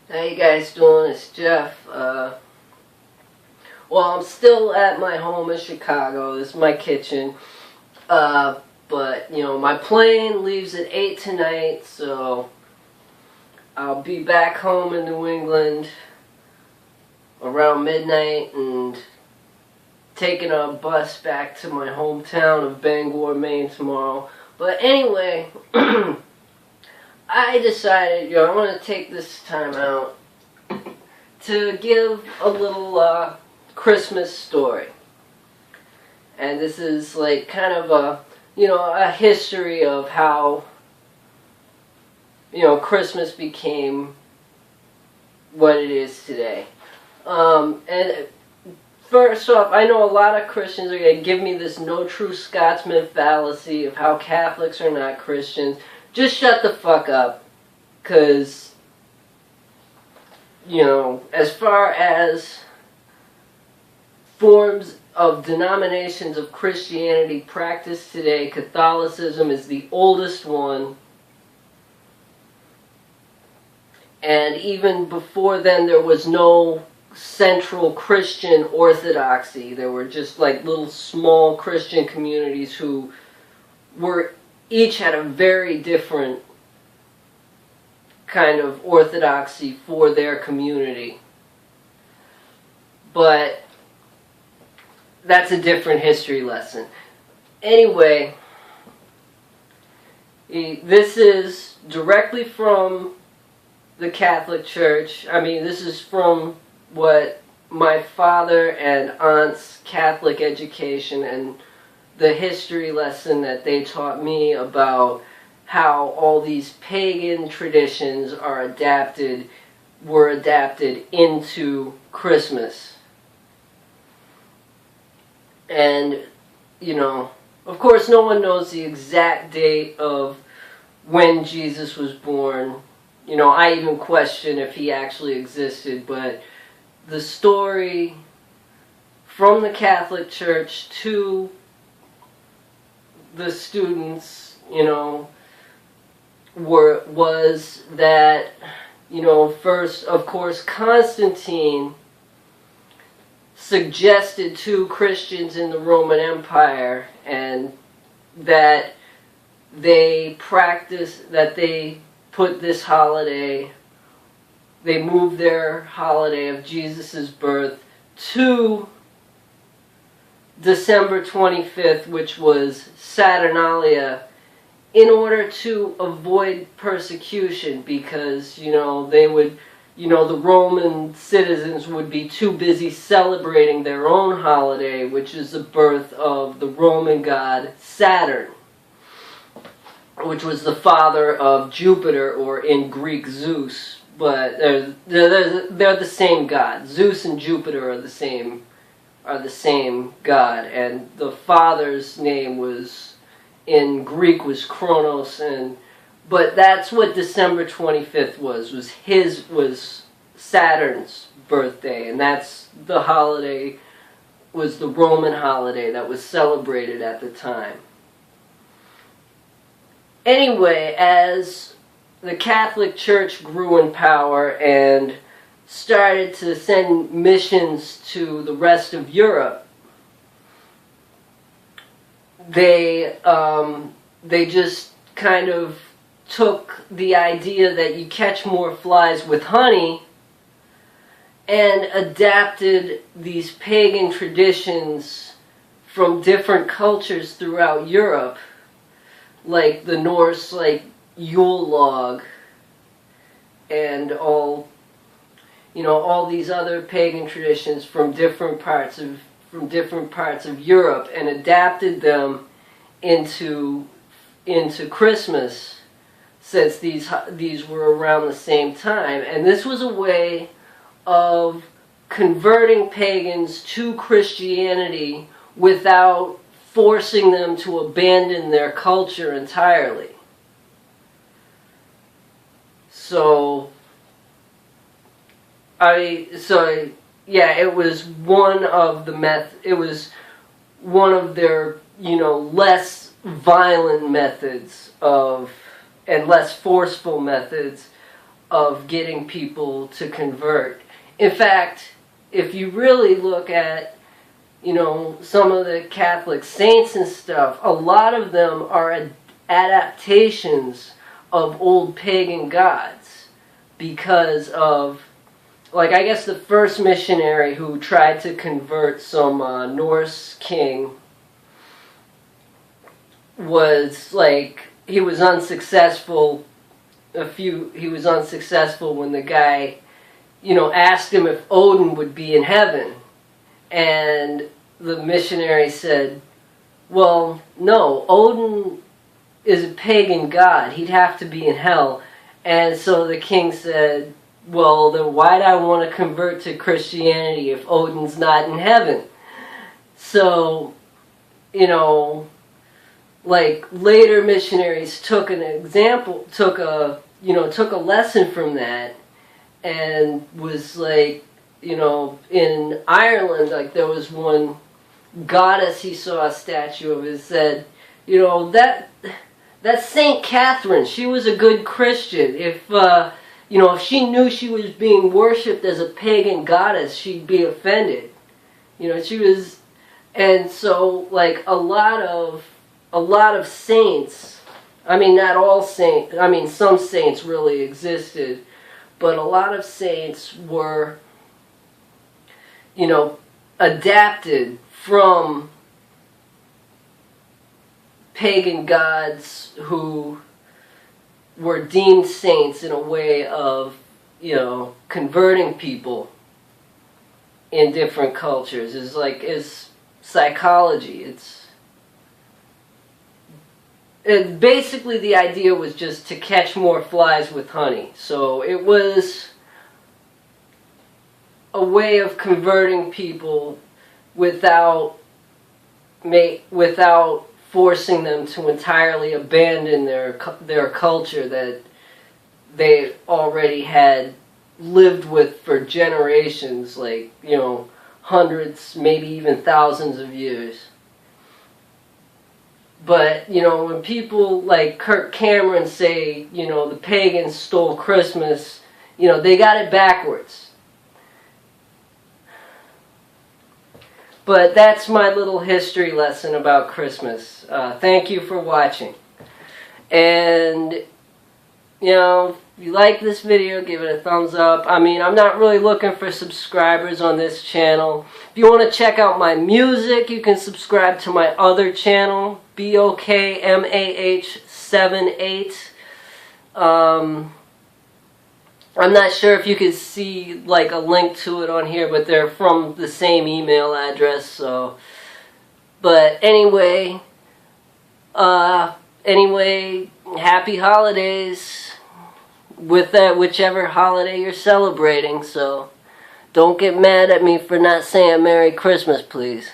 How you guys doing? It's Jeff. Well, I'm still at my home in Chicago. This is my kitchen. But, my plane leaves at 8 tonight, so I'll be back home in New England around midnight and taking a bus back to my hometown of Bangor, Maine tomorrow. But anyway, I decided, I want to take this time out to give a little Christmas story. And this is like kind of a history of how, Christmas became what it is today. And first off, I know a lot of Christians are going to give me this no true Scotsman fallacy of how Catholics are not Christians. Just shut the fuck up, because, as far as forms of denominations of Christianity practiced today, Catholicism is the oldest one. And even before then, there was no central Christian orthodoxy. There were just like little small Christian communities who were each had a very different kind of orthodoxy for their community. But that's a different history lesson. Anyway, this is directly from the Catholic Church. I mean, this is from what my father and aunt's Catholic education and the history lesson that they taught me about how all these pagan traditions were adapted into Christmas. And, of course no one knows the exact date of when Jesus was born. I even question if he actually existed, but the story from the Catholic Church to the students, was that, first, of course, Constantine suggested to Christians in the Roman Empire and that they put this holiday, they moved their holiday of Jesus' birth to December 25th, which was Saturnalia, in order to avoid persecution, because, they would, the Roman citizens would be too busy celebrating their own holiday, which is the birth of the Roman god Saturn, which was the father of Jupiter, or in Greek Zeus, but they're the same god. Zeus and Jupiter are the same god, and the father's name was, in Greek, was Kronos, but that's what December 25th was Saturn's birthday, and that's the holiday, was the Roman holiday that was celebrated at the time. Anyway, as the Catholic Church grew in power and started to send missions to the rest of Europe, they just kind of took the idea that you catch more flies with honey and adapted these pagan traditions from different cultures throughout Europe, like the Norse, like Yule log, and all these other pagan traditions from different parts of Europe, and adapted them into Christmas, since these were around the same time. And this was a way of converting pagans to Christianity without forcing them to abandon their culture entirely. So it was one of their, less violent methods and less forceful methods of getting people to convert. In fact, if you really look at, you know, some of the Catholic saints and stuff, a lot of them are adaptations of old pagan gods because of, like, I guess the first missionary who tried to convert some Norse king was, like, he was unsuccessful. He was unsuccessful when the guy, you know, asked him if Odin would be in heaven. And the missionary said, well, no, Odin is a pagan god. He'd have to be in hell. And so the king said, well, then why'd I want to convert to Christianity if Odin's not in heaven? So, you know, like, later missionaries took an example, took a lesson from that, and was like, you know, in Ireland, like, there was one goddess he saw a statue of. It said, you know, that's Saint Catherine. She was a good Christian. If you know, if she knew she was being worshipped as a pagan goddess, she'd be offended. You know, she was, and so, like, a lot of saints, I mean, not all saints, I mean, some saints really existed, but a lot of saints were, you know, adapted from pagan gods who were deemed saints in a way of, you know, converting people in different cultures. It's like, it's psychology. Basically the idea was just to catch more flies with honey. So it was a way of converting people without forcing them to entirely abandon their culture that they already had lived with for generations, like, you know, hundreds, maybe even thousands of years. But, you know, when people like Kirk Cameron say, you know, the pagans stole Christmas, you know, they got it backwards. But that's my little history lesson about Christmas. Thank you for watching. And, you know, if you like this video, give it a thumbs up. I mean, I'm not really looking for subscribers on this channel. If you want to check out my music, you can subscribe to my other channel, BOKMAH78. I'm not sure if you can see, like, a link to it on here, but they're from the same email address, so. But anyway, happy holidays with whichever holiday you're celebrating, so don't get mad at me for not saying Merry Christmas, please.